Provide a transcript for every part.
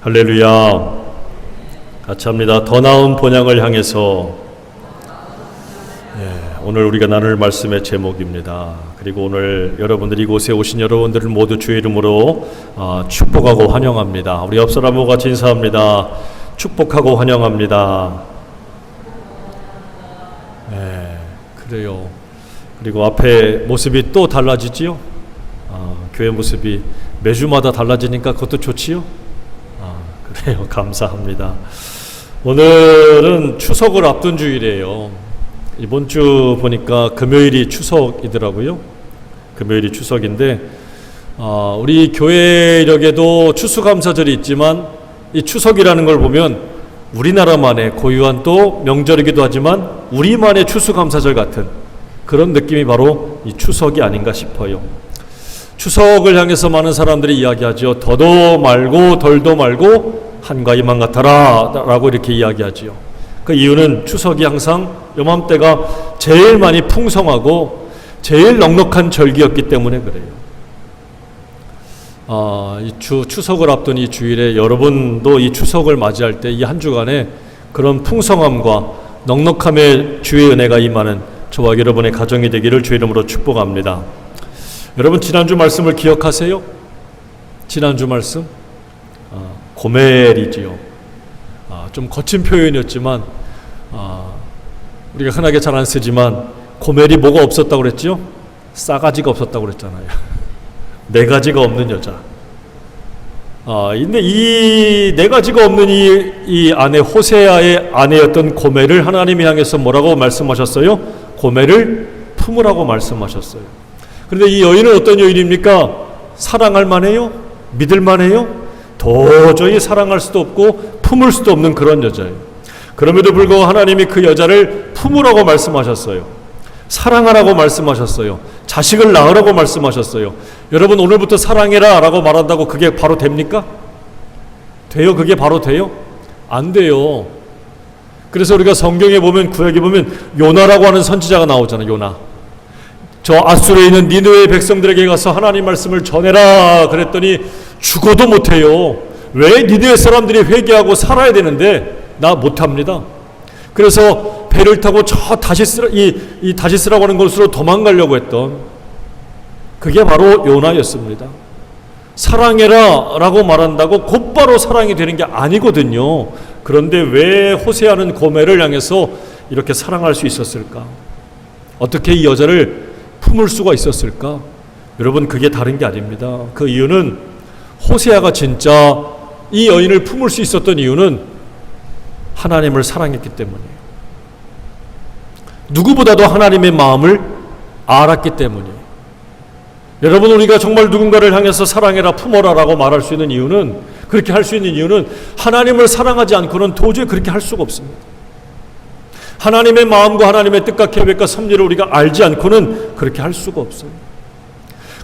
할렐루야. 같이 합니다. 더 나은 본향을 향해서. 오늘 우리가 나눌 말씀의 제목입니다. 그리고 오늘 여러분들 이곳에 오신 여러분들을 모두 주의 이름으로 축복하고 환영합니다. 우리 옆 사람과 같이 인사합니다. 축복하고 환영합니다. 그래요. 그리고 앞에 모습이 또 달라지지요? 교회 모습이 매주마다 달라지니까 그것도 좋지요? 그래요. 감사합니다. 오늘은 추석을 앞둔 주일이에요. 이번 주 보니까 금요일이 추석이더라고요. 금요일이 추석인데 우리 교회력에도 추수감사절이 있지만 이 추석이라는 걸 보면 우리나라만의 고유한 또 명절이기도 하지만 우리만의 추수감사절 같은 그런 느낌이 바로 이 추석이 아닌가 싶어요. 추석을 향해서 많은 사람들이 이야기하죠. 더도 말고 덜도 말고 한가위만 같아라 라고 이렇게 이야기하지요. 그 이유는 추석이 항상 요맘때가 제일 많이 풍성하고 제일 넉넉한 절기였기 때문에 그래요. 추석을 앞둔 이 주일에 여러분도 이 추석을 맞이할 때 이 한 주간에 그런 풍성함과 넉넉함의 주의 은혜가 임하는 저와 여러분의 가정이 되기를 주의 이름으로 축복합니다. 여러분 지난주 말씀을 기억하세요? 지난주 말씀? 고멜이지요. 좀 거친 표현이었지만 우리가 흔하게 잘 안 쓰지만 고멜이 뭐가 없었다고 그랬죠? 싸가지가 없었다고 그랬잖아요. 네 가지가 없는 여자. 근데 이 네 가지가 없는 이 아내 호세아의 아내였던 고멜을 하나님이 향해서 뭐라고 말씀하셨어요? 고멜을 품으라고 말씀하셨어요. 그런데 이 여인은 어떤 여인입니까? 사랑할 만해요? 믿을 만해요? 도저히 사랑할 수도 없고 품을 수도 없는 그런 여자예요. 그럼에도 불구하고 하나님이 그 여자를 품으라고 말씀하셨어요. 사랑하라고 말씀하셨어요. 자식을 낳으라고 말씀하셨어요. 여러분 오늘부터 사랑해라 라고 말한다고 그게 바로 됩니까? 돼요? 그게 바로 돼요? 안 돼요. 그래서 우리가 성경에 보면 구약에 보면 요나라고 하는 선지자가 나오잖아요. 요나. 저 아수르에 있는 니느웨 백성들에게 가서 하나님 말씀을 전해라 그랬더니 죽어도 못해요. 왜? 니느웨 사람들이 회개하고 살아야 되는데 나 못합니다. 그래서 배를 타고 저 다시스라고 하는 곳으로 도망가려고 했던 그게 바로 요나였습니다. 사랑해라 라고 말한다고 곧바로 사랑이 되는 게 아니거든요. 그런데 왜 호세아는 고멜을 향해서 이렇게 사랑할 수 있었을까? 어떻게 이 여자를 품을 수가 있었을까? 여러분 그게 다른 게 아닙니다. 그 이유는 호세아가 진짜 이 여인을 품을 수 있었던 이유는 하나님을 사랑했기 때문이에요. 누구보다도 하나님의 마음을 알았기 때문이에요. 여러분 우리가 정말 누군가를 향해서 사랑해라 품어라 라고 말할 수 있는 이유는 그렇게 할 수 있는 이유는 하나님을 사랑하지 않고는 도저히 그렇게 할 수가 없습니다. 하나님의 마음과 하나님의 뜻과 계획과 섭리를 우리가 알지 않고는 그렇게 할 수가 없어요.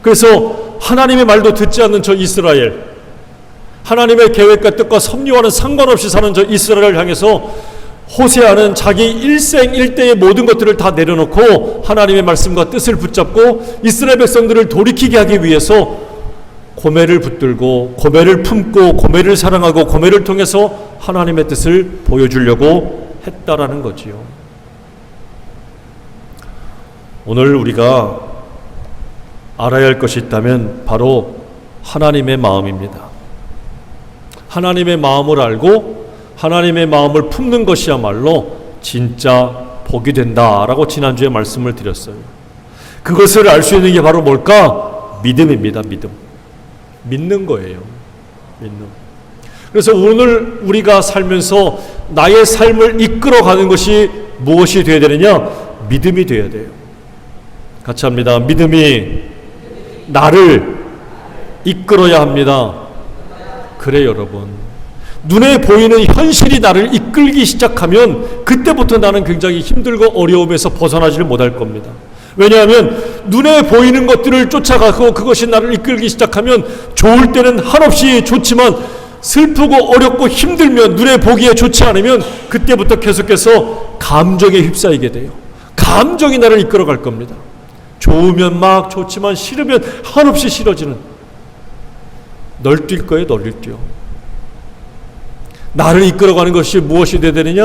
그래서 하나님의 말도 듣지 않는 저 이스라엘, 하나님의 계획과 뜻과 섭리와는 상관없이 사는 저 이스라엘을 향해서 호세아는 자기 일생일대의 모든 것들을 다 내려놓고 하나님의 말씀과 뜻을 붙잡고 이스라엘 백성들을 돌이키게 하기 위해서 고멜을 붙들고 고멜을 품고 고멜을 사랑하고 고멜을 통해서 하나님의 뜻을 보여주려고 했다라는 거지요. 오늘 우리가 알아야 할 것이 있다면 바로 하나님의 마음입니다. 하나님의 마음을 알고 하나님의 마음을 품는 것이야말로 진짜 복이 된다라고 지난주에 말씀을 드렸어요. 그것을 알 수 있는 게 바로 뭘까? 믿음입니다. 믿는 거예요. 믿는. 그래서 오늘 우리가 살면서 나의 삶을 이끌어가는 것이 무엇이 되어야 되느냐? 믿음이 되어야 돼요. 같이 합니다. 믿음이 나를 이끌어야 합니다. 그래 여러분. 눈에 보이는 현실이 나를 이끌기 시작하면 그때부터 나는 굉장히 힘들고 어려움에서 벗어나지를 못할 겁니다. 왜냐하면 눈에 보이는 것들을 쫓아가고 그것이 나를 이끌기 시작하면 좋을 때는 한없이 좋지만 슬프고 어렵고 힘들면 눈에 보기에 좋지 않으면 그때부터 계속해서 감정에 휩싸이게 돼요. 감정이 나를 이끌어갈 겁니다. 좋으면 막 좋지만 싫으면 한없이 싫어지는. 널 뛸 거예요? 너를 뛰어? 나를 이끌어가는 것이 무엇이 되어야 되느냐?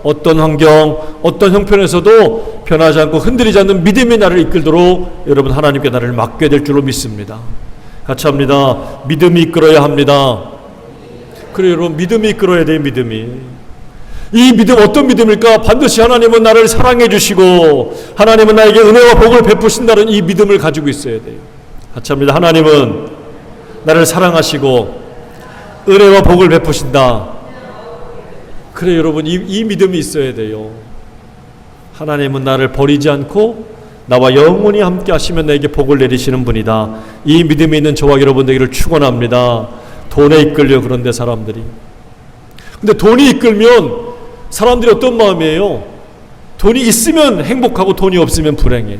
어떤 환경, 어떤 형편에서도 변하지 않고 흔들리지 않는 믿음이 나를 이끌도록 여러분 하나님께 나를 맡겨야 될 줄로 믿습니다. 같이 합니다. 믿음이 이끌어야 합니다. 그래요, 여러분. 믿음이 이끌어야 돼요. 믿음이. 이 믿음 어떤 믿음일까? 반드시 하나님은 나를 사랑해 주시고 하나님은 나에게 은혜와 복을 베푸신다는 이 믿음을 가지고 있어야 돼요. 같이 합니다. 하나님은 나를 사랑하시고 은혜와 복을 베푸신다. 그래 여러분, 이 믿음이 있어야 돼요. 하나님은 나를 버리지 않고 나와 영원히 함께 하시면 나에게 복을 내리시는 분이다. 이 믿음이 있는 저와 여러분 되기를 축원합니다. 돈에 이끌려 그런데 사람들이. 근데 돈이 이끌면 사람들이 어떤 마음이에요? 돈이 있으면 행복하고 돈이 없으면 불행해.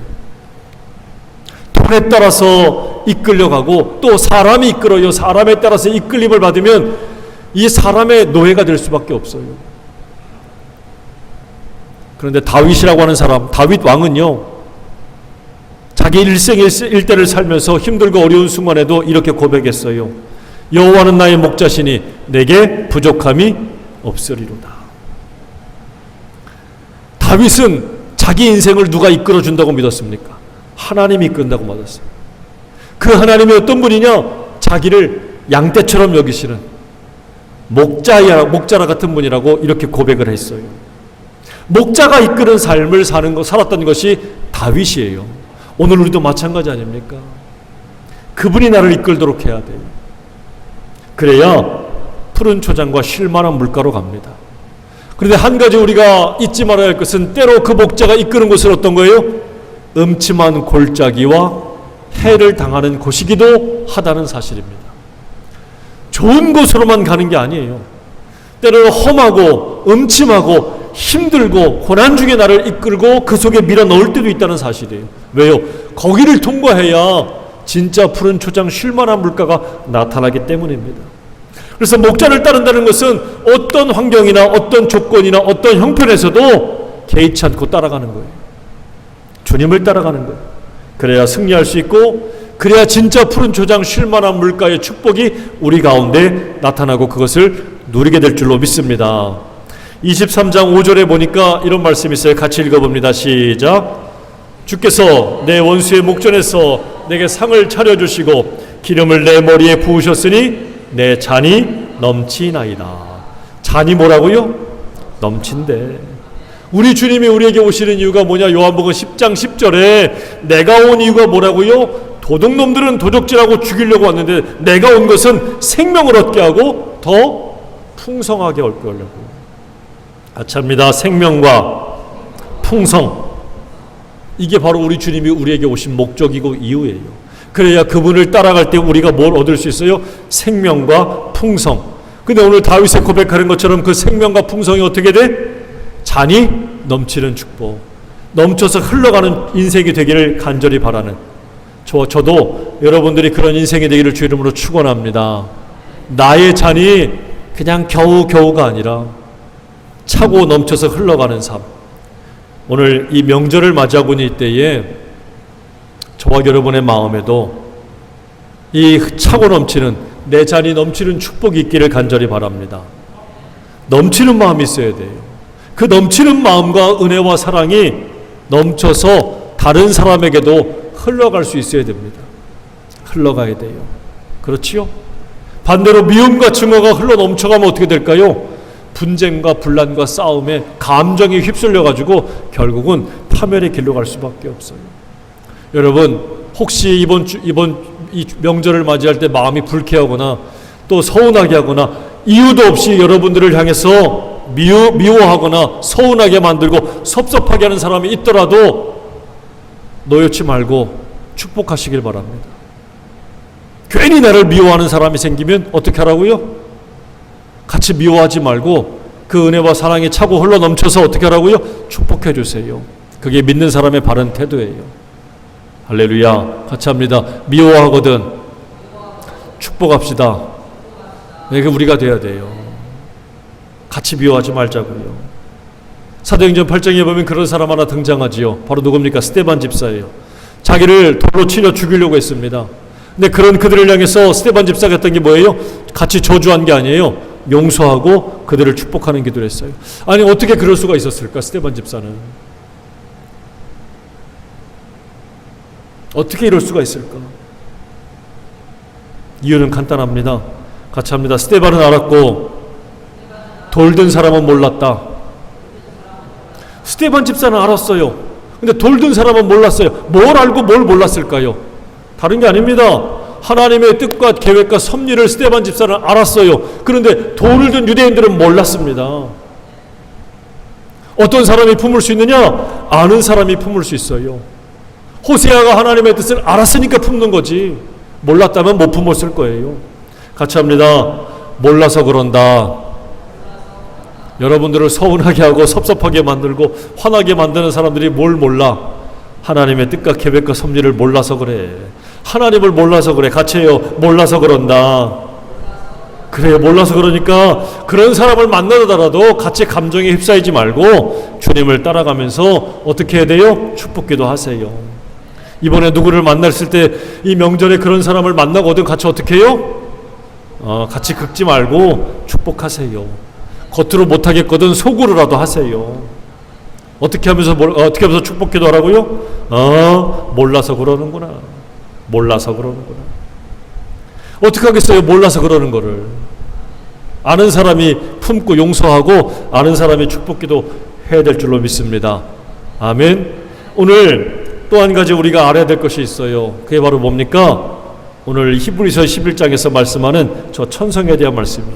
돈에 따라서 이끌려가고 또 사람이 이끌어요. 사람에 따라서 이끌림을 받으면 이 사람의 노예가 될 수밖에 없어요. 그런데 다윗이라고 하는 사람, 다윗 왕은요, 자기 일대를 살면서 힘들고 어려운 순간에도 이렇게 고백했어요. 여호와는 나의 목자시니 내게 부족함이 없으리로다. 다윗은 자기 인생을 누가 이끌어준다고 믿었습니까? 하나님이 이끈다고 믿었어요. 그 하나님이 어떤 분이냐? 자기를 양떼처럼 여기시는 목자라 같은 분이라고 이렇게 고백을 했어요. 목자가 이끄는 삶을 살았던 것이 다윗이에요. 오늘 우리도 마찬가지 아닙니까? 그분이 나를 이끌도록 해야 돼요. 그래야 푸른 초장과 쉴만한 물가로 갑니다. 그런데 한 가지 우리가 잊지 말아야 할 것은 때로 그 목자가 이끄는 곳은 어떤 거예요? 음침한 골짜기와 해를 당하는 곳이기도 하다는 사실입니다. 좋은 곳으로만 가는 게 아니에요. 때로는 험하고 음침하고 힘들고 고난 중에 나를 이끌고 그 속에 밀어넣을 때도 있다는 사실이에요. 왜요? 거기를 통과해야 진짜 푸른 초장 쉴만한 물가가 나타나기 때문입니다. 그래서 목자를 따른다는 것은 어떤 환경이나 어떤 조건이나 어떤 형편에서도 개의치 않고 따라가는 거예요. 주님을 따라가는 거예요. 그래야 승리할 수 있고 그래야 진짜 푸른 초장 쉴만한 물가의 축복이 우리 가운데 나타나고 그것을 누리게 될 줄로 믿습니다. 23장 5절에 보니까 이런 말씀이 있어요. 같이 읽어봅니다. 시작. 주께서 내 원수의 목전에서 내게 상을 차려주시고 기름을 내 머리에 부으셨으니 내 잔이 넘치나이다. 잔이 뭐라고요? 넘친대. 우리 주님이 우리에게 오시는 이유가 뭐냐? 요한복음 10장 10절에 내가 온 이유가 뭐라고요? 도둑놈들은 도적질하고 죽이려고 왔는데 내가 온 것은 생명을 얻게 하고 더 풍성하게 얻게 하려고. 같이 합니다. 생명과 풍성. 이게 바로 우리 주님이 우리에게 오신 목적이고 이유예요. 그래야 그분을 따라갈 때 우리가 뭘 얻을 수 있어요? 생명과 풍성. 근데 오늘 다윗의 고백하는 것처럼 그 생명과 풍성이 어떻게 돼? 잔이 넘치는 축복. 넘쳐서 흘러가는 인생이 되기를 간절히 바라는 저도 여러분들이 그런 인생이 되기를 주 이름으로 축원합니다. 나의 잔이 그냥 겨우겨우가 아니라 차고 넘쳐서 흘러가는 삶. 오늘 이 명절을 맞이하고 있는 이때에 저와 여러분의 마음에도 이 차고 넘치는 내 잔이 넘치는 축복이 있기를 간절히 바랍니다. 넘치는 마음이 있어야 돼요. 그 넘치는 마음과 은혜와 사랑이 넘쳐서 다른 사람에게도 흘러갈 수 있어야 됩니다. 흘러가야 돼요. 그렇지요? 반대로 미움과 증오가 흘러 넘쳐가면 어떻게 될까요? 분쟁과 분란과 싸움에 감정이 휩쓸려가지고 결국은 파멸의 길로 갈 수밖에 없어요. 여러분, 혹시 이번 이 명절을 맞이할 때 마음이 불쾌하거나 또 서운하게 하거나 이유도 없이 여러분들을 향해서 미워하거나 서운하게 만들고 섭섭하게 하는 사람이 있더라도 놓여치 말고 축복하시길 바랍니다. 괜히 나를 미워하는 사람이 생기면 어떻게 하라고요? 같이 미워하지 말고 그 은혜와 사랑이 차고 흘러 넘쳐서 어떻게 하라고요? 축복해 주세요. 그게 믿는 사람의 바른 태도예요. 할렐루야. 같이 합니다. 미워하거든 축복합시다. 이게 우리가 돼야 돼요. 같이 미워하지 말자고요. 사도행전 8장에 보면 그런 사람 하나 등장하지요. 바로 누굽니까? 스데반 집사예요. 자기를 돌로 치려 죽이려고 했습니다. 근데 그런 그들을 향해서 스데반 집사가 했던 게 뭐예요? 같이 저주한 게 아니에요. 용서하고 그들을 축복하는 기도를 했어요. 아니 어떻게 그럴 수가 있었을까? 스데반 집사는 어떻게 이럴 수가 있을까? 이유는 간단합니다. 같이 합니다. 스데반은 알았고 돌든 사람은 몰랐다. 스데반 집사는 알았어요. 근데 돌든 사람은 몰랐어요. 뭘 알고 뭘 몰랐을까요? 다른 게 아닙니다. 하나님의 뜻과 계획과 섭리를 스데반 집사는 알았어요. 그런데 돌을 든 유대인들은 몰랐습니다. 어떤 사람이 품을 수 있느냐? 아는 사람이 품을 수 있어요. 호세아가 하나님의 뜻을 알았으니까 품는 거지, 몰랐다면 못 품었을 거예요. 같이 합니다. 몰라서 그런다. 여러분들을 서운하게 하고 섭섭하게 만들고 화나게 만드는 사람들이 뭘 몰라? 하나님의 뜻과 계획과 섭리를 몰라서 그래. 하나님을 몰라서 그래. 같이 해요. 몰라서 그런다. 그래, 몰라서 그러니까 그런 사람을 만나더라도 같이 감정에 휩싸이지 말고 주님을 따라가면서 어떻게 해야 돼요? 축복기도 하세요. 이번에 누구를 만났을 때 이 명절에 그런 사람을 만나거든 같이 어떻게 해요? 같이 긁지 말고 축복하세요. 겉으로 못하겠거든 속으로라도 하세요. 어떻게 하면서 축복기도 하라고요? 몰라서 그러는구나. 몰라서 그러는구나. 어떻게 하겠어요? 몰라서 그러는 거를. 아는 사람이 품고 용서하고 아는 사람이 축복기도 해야 될 줄로 믿습니다. 아멘. 오늘 또 한 가지 우리가 알아야 될 것이 있어요. 그게 바로 뭡니까? 오늘 히브리서 11장에서 말씀하는 저 천성에 대한 말씀이에요.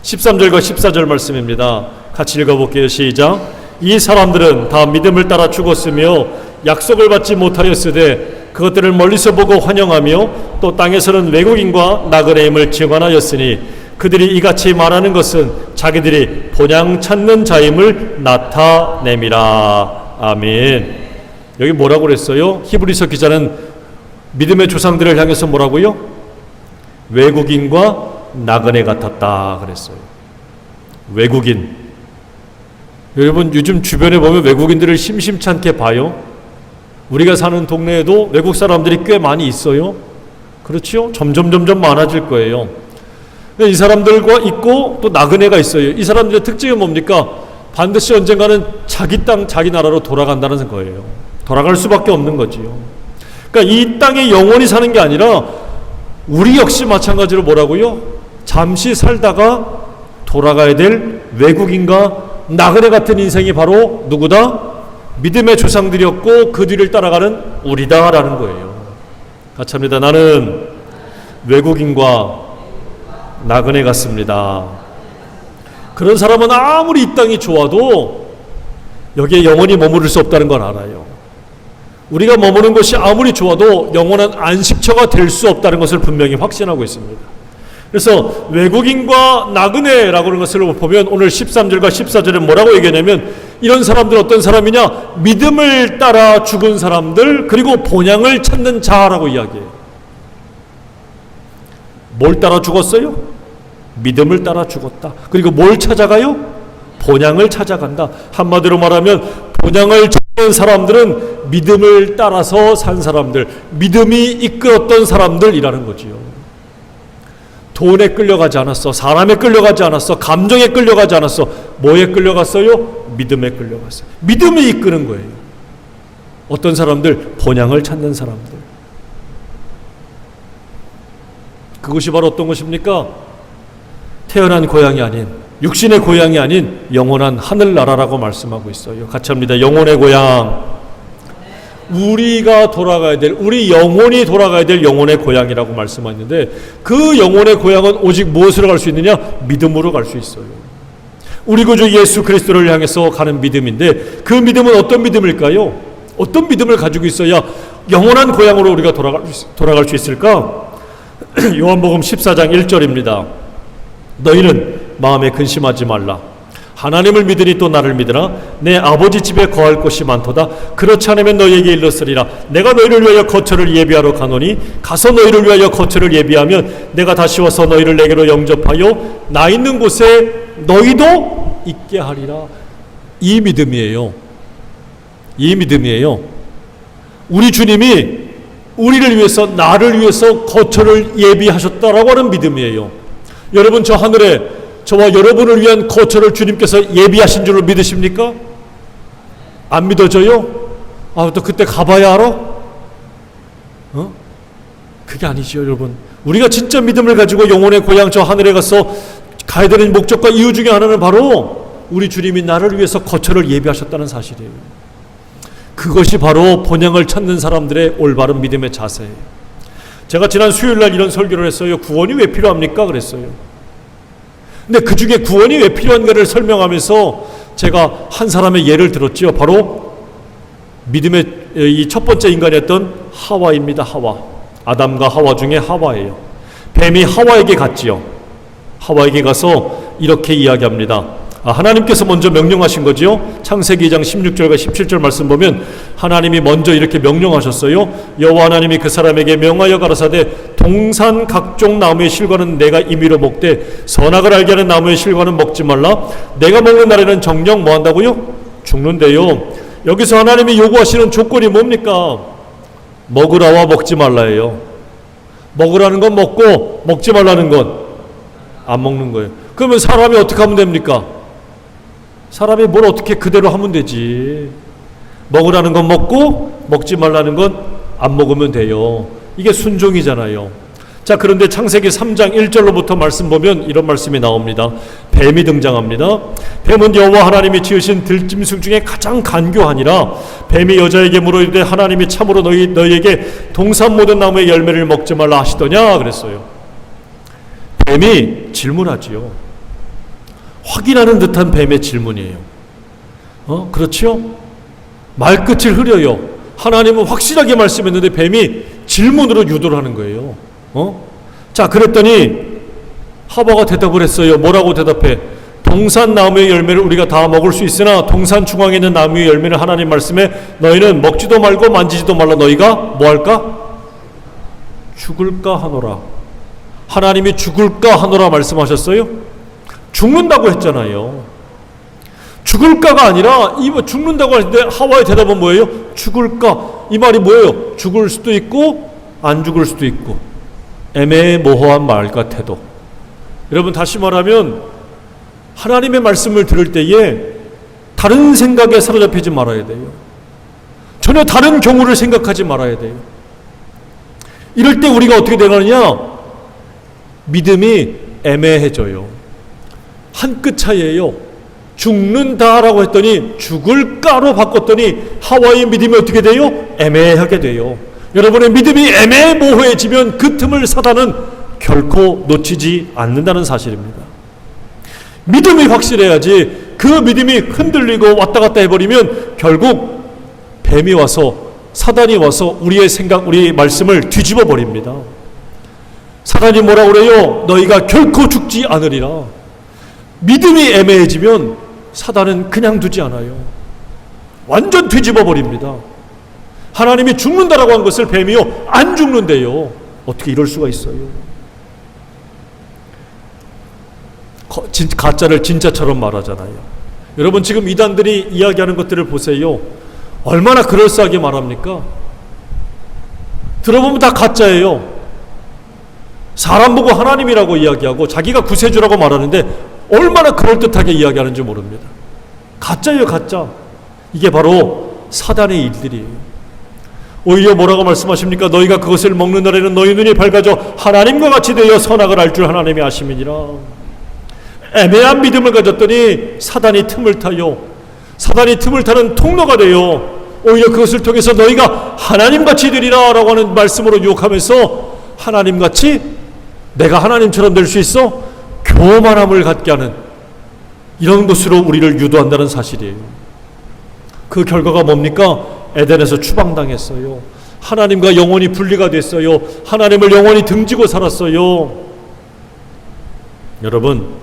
13절과 14절 말씀입니다. 같이 읽어볼게요. 시작. 이 사람들은 다 믿음을 따라 죽었으며 약속을 받지 못하였으되 그것들을 멀리서 보고 환영하며 또 땅에서는 외국인과 나그네임을 증언하였으니 그들이 이같이 말하는 것은 자기들이 본향 찾는 자임을 나타냄이라. 아멘. 여기 뭐라고 그랬어요? 히브리서 기자는 믿음의 조상들을 향해서 뭐라고요? 외국인과 나그네 같았다 그랬어요. 외국인. 여러분 요즘 주변에 보면 외국인들을 심심찮게 봐요. 우리가 사는 동네에도 외국 사람들이 꽤 많이 있어요. 그렇죠? 점점 많아질 거예요. 이 사람들과 있고 또 나그네가 있어요. 이 사람들의 특징은 뭡니까? 반드시 언젠가는 자기 땅, 자기 나라로 돌아간다는 거예요. 돌아갈 수밖에 없는 거지요. 그러니까 이 땅에 영원히 사는 게 아니라 우리 역시 마찬가지로 뭐라고요? 잠시 살다가 돌아가야 될 외국인과 나그네 같은 인생이 바로 누구다? 믿음의 조상들이었고 그 뒤를 따라가는 우리다라는 거예요. 같이 합니다. 나는 외국인과 나그네 같습니다. 그런 사람은 아무리 이 땅이 좋아도 여기에 영원히 머무를 수 없다는 걸 알아요. 우리가 머무는 것이 아무리 좋아도 영원한 안식처가 될 수 없다는 것을 분명히 확신하고 있습니다. 그래서 외국인과 나그네라고 하는 것을 보면 오늘 13절과 14절에 뭐라고 얘기하냐면 이런 사람들 어떤 사람이냐? 믿음을 따라 죽은 사람들 그리고 본향을 찾는 자라고 이야기해요. 뭘 따라 죽었어요? 믿음을 따라 죽었다. 그리고 뭘 찾아가요? 본향을 찾아간다. 한마디로 말하면 본향을 찾는 사람들은 믿음을 따라서 산 사람들, 믿음이 이끌었던 사람들이라는 거지요. 돈에 끌려가지 않았어. 사람에 끌려가지 않았어. 감정에 끌려가지 않았어. 뭐에 끌려갔어요? 믿음에 끌려갔어요. 믿음이 이끄는 거예요. 어떤 사람들? 본향을 찾는 사람들. 그것이 바로 어떤 것입니까? 태어난 고향이 아닌, 육신의 고향이 아닌 영원한 하늘나라라고 말씀하고 있어요. 같이 합니다. 영혼의 고향. 우리가 돌아가야 될, 우리 영혼이 돌아가야 될 영혼의 고향이라고 말씀하는데 그 영혼의 고향은 오직 무엇으로 갈 수 있느냐? 믿음으로 갈 수 있어요. 우리 구주 예수 그리스도를 향해서 가는 믿음인데 그 믿음은 어떤 믿음일까요? 어떤 믿음을 가지고 있어야 영원한 고향으로 우리가 돌아갈 수 있을까? 요한복음 14장 1절입니다. 너희는 마음에 근심하지 말라. 하나님을 믿으니 또 나를 믿으라. 내 아버지 집에 거할 곳이 많도다. 그렇지 않으면 너희에게 일렀으리라. 내가 너희를 위하여 거처를 예비하러 가노니 가서 너희를 위하여 거처를 예비하면 내가 다시 와서 너희를 내게로 영접하여 나 있는 곳에 너희도 있게 하리라. 이 믿음이에요. 이 믿음이에요. 우리 주님이 우리를 위해서, 나를 위해서 거처를 예비하셨다라고 하는 믿음이에요. 여러분, 저 하늘에 저와 여러분을 위한 거처를 주님께서 예비하신 줄로 믿으십니까? 안 믿어져요? 또 그때 가봐야 알아? 그게 아니죠, 여러분. 우리가 진짜 믿음을 가지고 영혼의 고향 저 하늘에 가서 가야 되는 목적과 이유 중에 하나는 바로 우리 주님이 나를 위해서 거처를 예비하셨다는 사실이에요. 그것이 바로 본향을 찾는 사람들의 올바른 믿음의 자세예요. 제가 지난 수요일날 이런 설교를 했어요. 구원이 왜 필요합니까? 그랬어요. 근데 그 중에 구원이 왜 필요한가를 설명하면서 제가 한 사람의 예를 들었지요. 바로 믿음의 이 첫 번째 인간이었던 하와입니다. 하와. 아담과 하와 중에 하와예요. 뱀이 하와에게 갔지요. 하와에게 가서 이렇게 이야기합니다. 하나님께서 먼저 명령하신 거지요. 창세기 2장 16절과 17절 말씀 보면 하나님이 먼저 이렇게 명령하셨어요. 여호와 하나님이 그 사람에게 명하여 가라사대 동산 각종 나무의 실과는 내가 임의로 먹되 선악을 알게 하는 나무의 실과는 먹지 말라. 내가 먹는 날에는 정녕 뭐 한다고요? 죽는데요. 여기서 하나님이 요구하시는 조건이 뭡니까? 먹으라와 먹지 말라예요. 먹으라는 건 먹고 먹지 말라는 건 안 먹는 거예요. 그러면 사람이 어떻게 하면 됩니까? 사람이 뭘 어떻게 그대로 하면 되지. 먹으라는 건 먹고 먹지 말라는 건 안 먹으면 돼요. 이게 순종이잖아요. 자, 그런데 창세기 3장 1절로부터 말씀 보면 이런 말씀이 나옵니다. 뱀이 등장합니다. 뱀은 여호와 하나님이 지으신 들짐승 중에 가장 간교하니라. 뱀이 여자에게 물어이르되 하나님이 참으로 너희에게 동산 모든 나무의 열매를 먹지 말라 하시더냐 그랬어요. 뱀이 질문하지요. 확인하는 듯한 뱀의 질문이에요. 그렇죠? 말끝을 흐려요. 하나님은 확실하게 말씀했는데 뱀이 질문으로 유도를 하는 거예요. 자, 그랬더니 하와가 대답을 했어요. 뭐라고 대답해? 동산 나무의 열매를 우리가 다 먹을 수 있으나 동산 중앙에 있는 나무의 열매를 하나님 말씀에 너희는 먹지도 말고 만지지도 말라. 너희가 뭐 할까? 죽을까 하노라. 하나님이 죽을까 하노라 말씀하셨어요? 죽는다고 했잖아요. 죽을까가 아니라 죽는다고 하는데 하와의 대답은 뭐예요? 죽을까. 이 말이 뭐예요? 죽을 수도 있고 안 죽을 수도 있고 애매모호한 말 같아도. 여러분, 다시 말하면 하나님의 말씀을 들을 때에 다른 생각에 사로잡히지 말아야 돼요. 전혀 다른 경우를 생각하지 말아야 돼요. 이럴 때 우리가 어떻게 되느냐? 믿음이 애매해져요. 한 끗 차이예요. 죽는다라고 했더니 죽을까로 바꿨더니 하와의 믿음이 어떻게 돼요? 애매하게 돼요. 여러분의 믿음이 애매모호해지면 그 틈을 사단은 결코 놓치지 않는다는 사실입니다. 믿음이 확실해야지. 그 믿음이 흔들리고 왔다 갔다 해버리면 결국 뱀이 와서, 사단이 와서 우리의 생각, 우리의 말씀을 뒤집어 버립니다. 사단이 뭐라고 그래요? 너희가 결코 죽지 않으리라. 믿음이 애매해지면 사단은 그냥 두지 않아요. 완전 뒤집어 버립니다. 하나님이 죽는다라고 한 것을 뱀이요, 안 죽는데요. 어떻게 이럴 수가 있어요? 가짜를 진짜처럼 말하잖아요. 여러분, 지금 이단들이 이야기하는 것들을 보세요. 얼마나 그럴싸하게 말합니까? 들어보면 다 가짜예요. 사람 보고 하나님이라고 이야기하고 자기가 구세주라고 말하는데 얼마나 그럴듯하게 이야기하는지 모릅니다. 가짜예요, 가짜. 이게 바로 사단의 일들이에요. 오히려 뭐라고 말씀하십니까? 너희가 그것을 먹는 날에는 너희 눈이 밝아져 하나님과 같이 되어 선악을 알 줄 하나님이 아심이니라. 애매한 믿음을 가졌더니 사단이 틈을 타요. 사단이 틈을 타는 통로가 돼요. 오히려 그것을 통해서 너희가 하나님같이 되리라 라고 하는 말씀으로 유혹하면서 하나님같이 내가 하나님처럼 될 수 있어? 교만함을 갖게 하는 이런 것으로 우리를 유도한다는 사실이에요. 그 결과가 뭡니까? 에덴에서 추방당했어요. 하나님과 영원히 분리가 됐어요. 하나님을 영원히 등지고 살았어요. 여러분,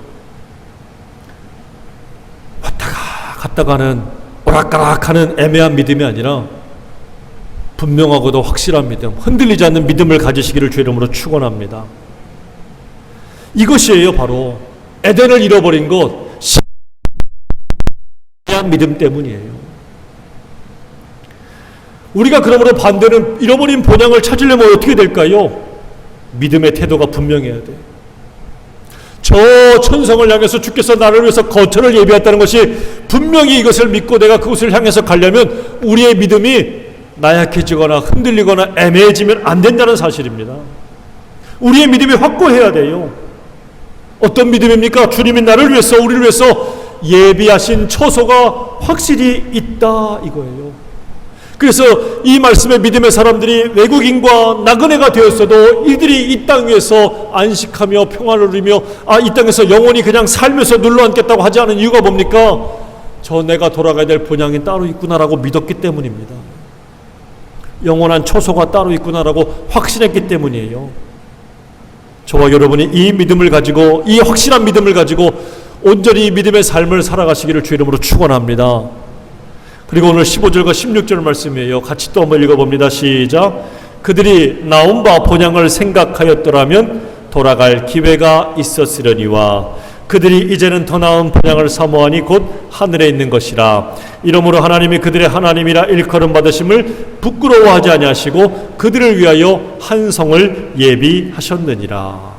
왔다가 갔다가는 오락가락하는 애매한 믿음이 아니라 분명하고도 확실한 믿음, 흔들리지 않는 믿음을 가지시기를 주 이름으로 축원합니다. 이것이에요. 바로 에덴을 잃어버린 것, 신비한 믿음 때문이에요. 우리가 그러므로 반대는 잃어버린 본향을 찾으려면 어떻게 될까요? 믿음의 태도가 분명해야 돼요. 저 천성을 향해서 주께서 나를 위해서 거처를 예비했다는 것이 분명히 이것을 믿고 내가 그곳을 향해서 가려면 우리의 믿음이 나약해지거나 흔들리거나 애매해지면 안 된다는 사실입니다. 우리의 믿음이 확고해야 돼요. 어떤 믿음입니까? 주님이 나를 위해서 우리를 위해서 예비하신 처소가 확실히 있다 이거예요. 그래서 이 말씀에 믿음의 사람들이 외국인과 나그네가 되었어도 이들이 이 땅 위에서 안식하며 평안을 누리며 이 땅에서 영원히 그냥 살면서 눌러앉겠다고 하지 않은 이유가 뭡니까? 저 내가 돌아가야 될 본향이 따로 있구나라고 믿었기 때문입니다. 영원한 처소가 따로 있구나라고 확신했기 때문이에요. 저와 여러분이 이 믿음을 가지고, 이 확실한 믿음을 가지고 온전히 믿음의 삶을 살아가시기를 주 이름으로 축원합니다. 그리고 오늘 15절과 16절 말씀이에요. 같이 또 한번 읽어봅니다. 시작. 그들이 나온 바 본향을 생각하였더라면 돌아갈 기회가 있었으려니와 그들이 이제는 더 나은 본향을 사모하니 곧 하늘에 있는 것이라. 이러므로 하나님이 그들의 하나님이라 일컬음 받으심을 부끄러워하지 아니하시고 그들을 위하여 한 성을 예비하셨느니라.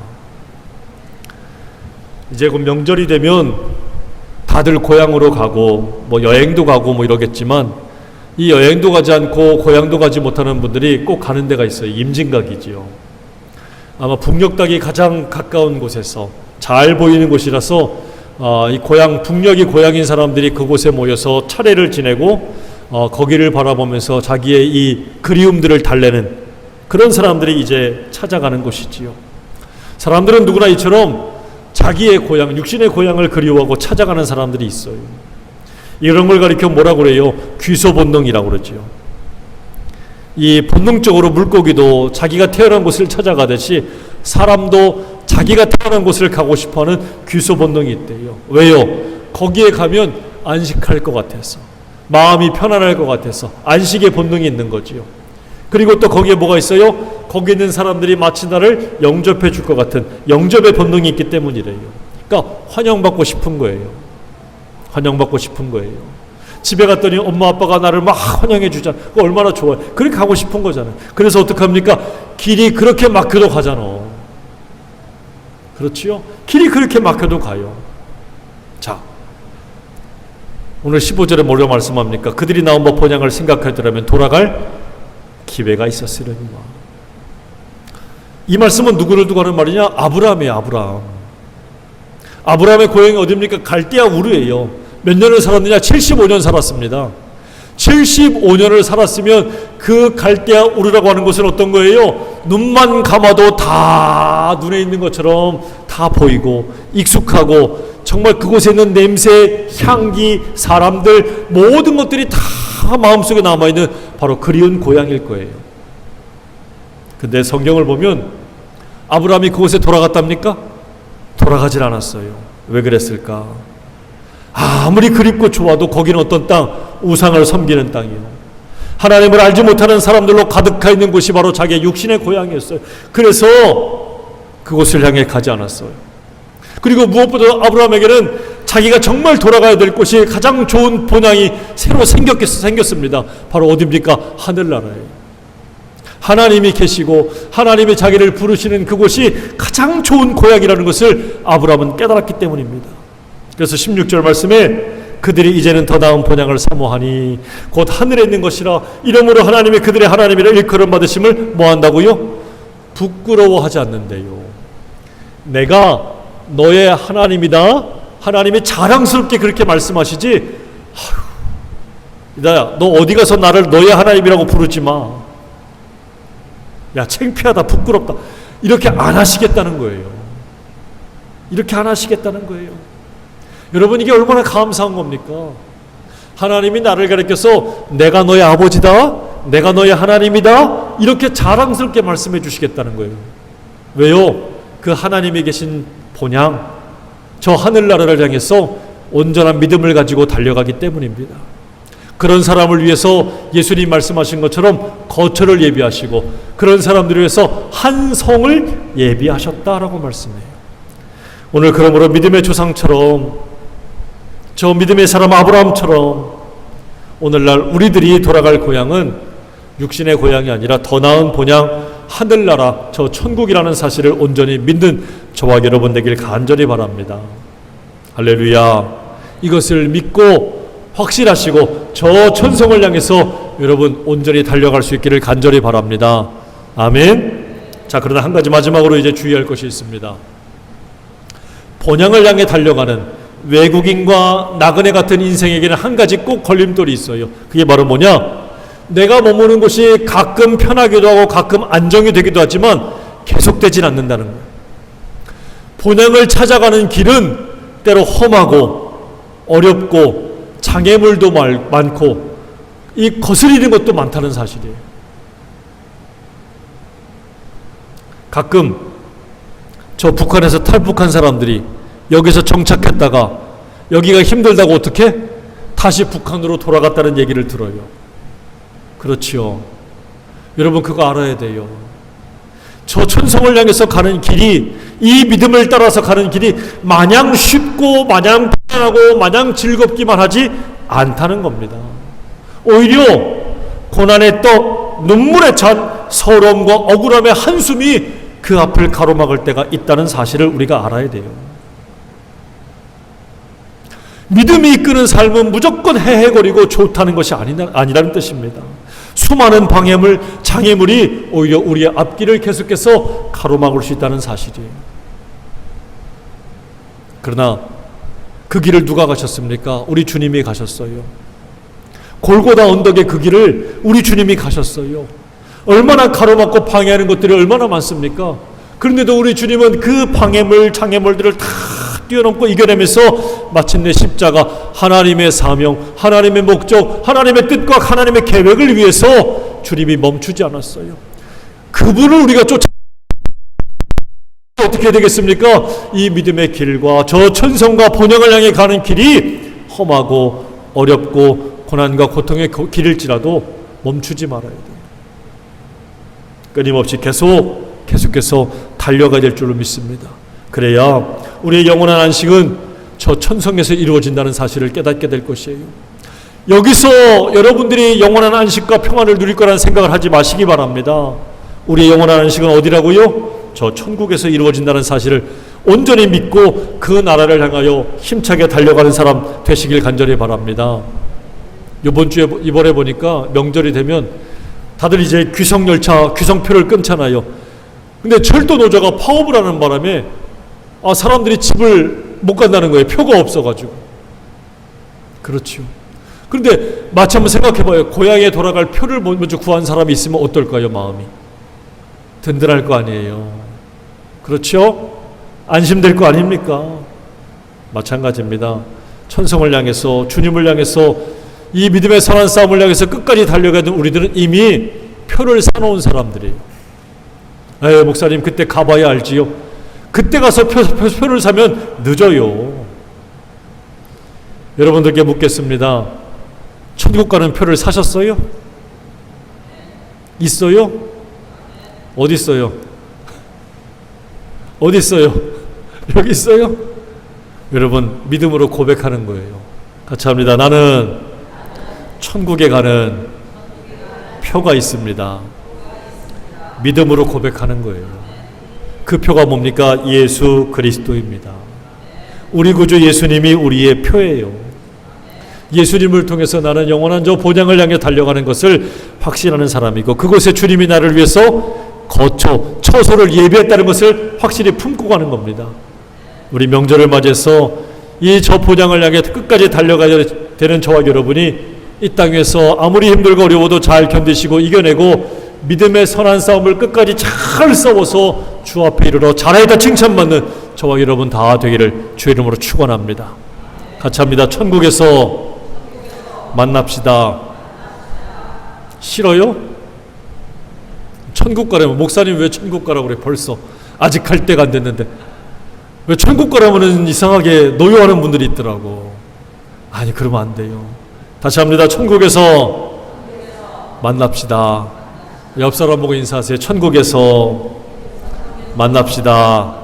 이제 곧 명절이 되면 다들 고향으로 가고 여행도 가고 이러겠지만 이 여행도 가지 않고 고향도 가지 못하는 분들이 꼭 가는 데가 있어요. 임진각이지요. 아마 북녘닭이 가장 가까운 곳에서 잘 보이는 곳이라서 이 고향, 북녘이 고향인 사람들이 그곳에 모여서 차례를 지내고 거기를 바라보면서 자기의 이 그리움들을 달래는 그런 사람들이 이제 찾아가는 곳이지요. 사람들은 누구나 이처럼 자기의 고향, 육신의 고향을 그리워하고 찾아가는 사람들이 있어요. 이런 걸 가리켜 뭐라고 그래요? 귀소 본능이라고 그러죠. 이 본능적으로 물고기도 자기가 태어난 곳을 찾아가듯이 사람도 자기가 태어난 곳을 가고 싶어하는 귀소 본능이 있대요. 왜요? 거기에 가면 안식할 것 같아서, 마음이 편안할 것 같아서 안식의 본능이 있는 거지요. 그리고 또 거기에 뭐가 있어요? 거기 있는 사람들이 마치 나를 영접해 줄 것 같은 영접의 본능이 있기 때문이래요. 그러니까 환영받고 싶은 거예요. 환영받고 싶은 거예요. 집에 갔더니 엄마 아빠가 나를 막 환영해 주잖아. 그거 얼마나 좋아요. 그렇게 가고 싶은 거잖아요. 그래서 어떡합니까? 길이 그렇게 막혀도 가잖아. 그렇지요? 길이 그렇게 막혀도 가요. 자, 오늘 15절에 뭐라고 말씀합니까? 그들이 나온 바 본향을 생각하더라면 돌아갈 기회가 있었으려니와. 이 말씀은 누구를 두고 하는 말이냐? 아브라함이에요. 아브라함. 아브라함의 고향이 어디입니까? 갈대아 우르예요. 몇 년을 살았느냐? 75년 살았습니다. 75년을 살았으면 그 갈대아 우르라고 하는 곳은 어떤 거예요? 눈만 감아도 다 눈에 있는 것처럼 다 보이고 익숙하고 정말 그곳에 있는 냄새, 향기, 사람들 모든 것들이 다 마음속에 남아있는 바로 그리운 고향일 거예요. 근데 성경을 보면 아브라함이 그곳에 돌아갔답니까? 돌아가질 않았어요. 왜 그랬을까? 아무리 그립고 좋아도 거기는 어떤 땅? 우상을 섬기는 땅이에요. 하나님을 알지 못하는 사람들로 가득하 있는 곳이 바로 자기의 육신의 고향이었어요. 그래서 그곳을 향해 가지 않았어요. 그리고 무엇보다 아브라함에게는 자기가 정말 돌아가야 될 곳이 가장 좋은 본향이 새로 생겼습니다. 바로 어디입니까? 하늘나라예요. 하나님이 계시고 하나님이 자기를 부르시는 그곳이 가장 좋은 고향이라는 것을 아브라함은 깨달았기 때문입니다. 그래서 16절 말씀에 그들이 이제는 더 나은 본향을 사모하니 곧 하늘에 있는 것이라. 이러므로 하나님이 그들의 하나님이라 일컬음 받으심을 뭐한다고요? 부끄러워하지 않는데요. 내가 너의 하나님이다. 하나님이 자랑스럽게 그렇게 말씀하시지. 이다야, 너 어디 가서 나를 너의 하나님이라고 부르지 마. 야, 창피하다, 부끄럽다. 이렇게 안 하시겠다는 거예요. 이렇게 안 하시겠다는 거예요. 여러분, 이게 얼마나 감사한 겁니까? 하나님이 나를 가리켜서 내가 너의 아버지다, 내가 너의 하나님이다, 이렇게 자랑스럽게 말씀해 주시겠다는 거예요. 왜요? 그 하나님이 계신 본향, 저 하늘나라를 향해서 온전한 믿음을 가지고 달려가기 때문입니다. 그런 사람을 위해서 예수님 말씀하신 것처럼 거처를 예비하시고 그런 사람들을 위해서 한 성을 예비하셨다라고 말씀해요. 오늘 그러므로 믿음의 조상처럼, 저 믿음의 사람 아브라함처럼 오늘날 우리들이 돌아갈 고향은 육신의 고향이 아니라 더 나은 본향, 하늘나라, 저 천국이라는 사실을 온전히 믿는 저와 여러분 되길 간절히 바랍니다. 할렐루야. 이것을 믿고 확실하시고 저 천성을 향해서 여러분 온전히 달려갈 수 있기를 간절히 바랍니다. 아멘. 자, 그러나 한 가지 마지막으로 이제 주의할 것이 있습니다. 본향을 향해 달려가는 외국인과 나그네 같은 인생에게는 한 가지 꼭 걸림돌이 있어요. 그게 바로 뭐냐? 내가 머무는 곳이 가끔 편하기도 하고 가끔 안정이 되기도 하지만 계속되진 않는다는 거예요. 본향을 찾아가는 길은 때로 험하고 어렵고 장애물도 많고 이 거스리는 것도 많다는 사실이에요. 가끔 저 북한에서 탈북한 사람들이 여기서 정착했다가 여기가 힘들다고 어떻게? 다시 북한으로 돌아갔다는 얘기를 들어요. 그렇지요. 여러분 그거 알아야 돼요. 저 천성을 향해서 가는 길이, 이 믿음을 따라서 가는 길이 마냥 쉽고 마냥 편안하고 마냥 즐겁기만 하지 않다는 겁니다. 오히려 고난의 떡, 눈물에 찬 서러움과 억울함의 한숨이 그 앞을 가로막을 때가 있다는 사실을 우리가 알아야 돼요. 믿음이 이끄는 삶은 무조건 헤헤거리고 좋다는 것이 아니라는 뜻입니다. 수많은 방해물, 장애물이 오히려 우리의 앞길을 계속해서 가로막을 수 있다는 사실이에요. 그러나 그 길을 누가 가셨습니까? 우리 주님이 가셨어요. 골고다 언덕의 그 길을 우리 주님이 가셨어요. 얼마나 가로막고 방해하는 것들이 얼마나 많습니까? 그런데도 우리 주님은 그 방해물, 장애물들을 다 뛰어넘고 이겨내면서 마침내 십자가, 하나님의 사명, 하나님의 목적, 하나님의 뜻과 하나님의 계획을 위해서 주님이 멈추지 않았어요. 그분을 우리가 어떻게 되겠습니까? 이 믿음의 길과 저 천성과 본향을 향해 가는 길이 험하고 어렵고 고난과 고통의 길일지라도 멈추지 말아야 돼요. 끊임없이 계속해서 달려가야 될 줄로 믿습니다. 그래야 우리의 영원한 안식은 저 천성에서 이루어진다는 사실을 깨닫게 될 것이에요. 여기서 여러분들이 영원한 안식과 평안을 누릴 거라는 생각을 하지 마시기 바랍니다. 우리의 영원한 안식은 어디라고요? 저 천국에서 이루어진다는 사실을 온전히 믿고 그 나라를 향하여 힘차게 달려가는 사람 되시길 간절히 바랍니다. 이번에 보니까 명절이 되면 다들 이제 귀성열차, 귀성표를 끊잖아요. 근데 철도 노조가 파업을 하는 바람에 사람들이 집을 못 간다는 거예요. 표가 없어가지고. 그렇죠. 그런데 마치 한번 생각해봐요. 고향에 돌아갈 표를 먼저 구한 사람이 있으면 어떨까요? 마음이 든든할 거 아니에요. 그렇죠? 안심될 거 아닙니까? 마찬가지입니다. 천성을 향해서, 주님을 향해서, 이 믿음의 선한 싸움을 향해서 끝까지 달려가는 우리들은 이미 표를 사놓은 사람들이에요. 목사님 그때 가봐야 알지요. 그때 가서 표를 사면 늦어요. 여러분들께 묻겠습니다. 천국 가는 표를 사셨어요? 있어요? 어디 있어요? 어디 있어요? 여기 있어요? 여러분 믿음으로 고백하는 거예요. 같이 합니다. 나는 천국에 가는 표가 있습니다. 믿음으로 고백하는 거예요. 그 표가 뭡니까? 예수 그리스도입니다. 우리 구주 예수님이 우리의 표예요. 예수님을 통해서 나는 영원한 저 본향을 향해 달려가는 것을 확신하는 사람이고, 그곳에 주님이 나를 위해서 처소를 예비했다는 것을 확실히 품고 가는 겁니다. 우리 명절을 맞이해서 이 저 본향을 향해 끝까지 달려가야 되는 저와 여러분이 이 땅에서 아무리 힘들고 어려워도 잘 견디시고 이겨내고 믿음의 선한 싸움을 끝까지 잘 싸워서 주 앞에 이르러 잘하였다 칭찬받는 저와 여러분 다 되기를 주의 이름으로 축원합니다. 같이 합니다. 천국에서 만납시다. 싫어요? 천국 가려면, 목사님 왜 천국 가라고 그래? 벌써 아직 갈 때가 안 됐는데 왜 천국 가라면은 이상하게 노여하는 분들이 있더라고. 아니 그러면 안 돼요. 다시 합니다. 천국에서 만납시다. 옆 사람 보고 인사하세요. 천국에서 만납시다.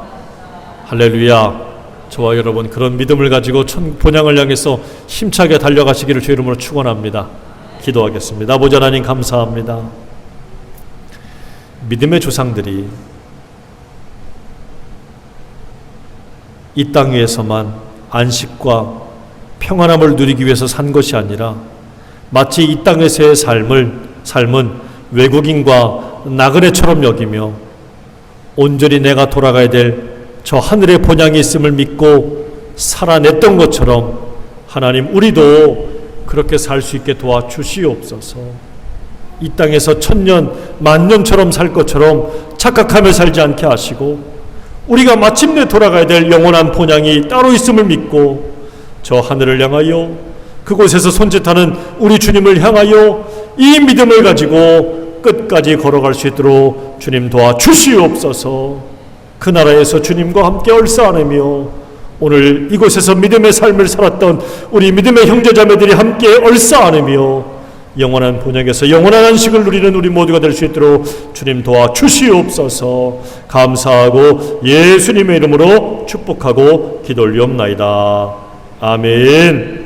할렐루야. 저와 여러분 그런 믿음을 가지고 본향을 향해서 힘차게 달려가시기를 주의 이름으로 축원합니다. 기도하겠습니다. 아버지 하나님 감사합니다. 믿음의 조상들이 이 땅 위에서만 안식과 평안함을 누리기 위해서 산 것이 아니라 마치 이 땅에서의 삶은 외국인과 나그네처럼 여기며 온전히 내가 돌아가야 될 저 하늘의 본향이 있음을 믿고 살아냈던 것처럼 하나님 우리도 그렇게 살 수 있게 도와주시옵소서. 이 땅에서 천년 만년처럼 살 것처럼 착각하며 살지 않게 하시고 우리가 마침내 돌아가야 될 영원한 본향이 따로 있음을 믿고 저 하늘을 향하여 그곳에서 손짓하는 우리 주님을 향하여 이 믿음을 가지고 끝까지 걸어갈 수 있도록 주님 도와주시옵소서. 그 나라에서 주님과 함께 얼싸안으며 오늘 이곳에서 믿음의 삶을 살았던 우리 믿음의 형제자매들이 함께 얼싸안으며 영원한 본향에서 영원한 안식을 누리는 우리 모두가 될 수 있도록 주님 도와주시옵소서. 감사하고 예수님의 이름으로 축복하고 기도 올리옵나이다. 아멘.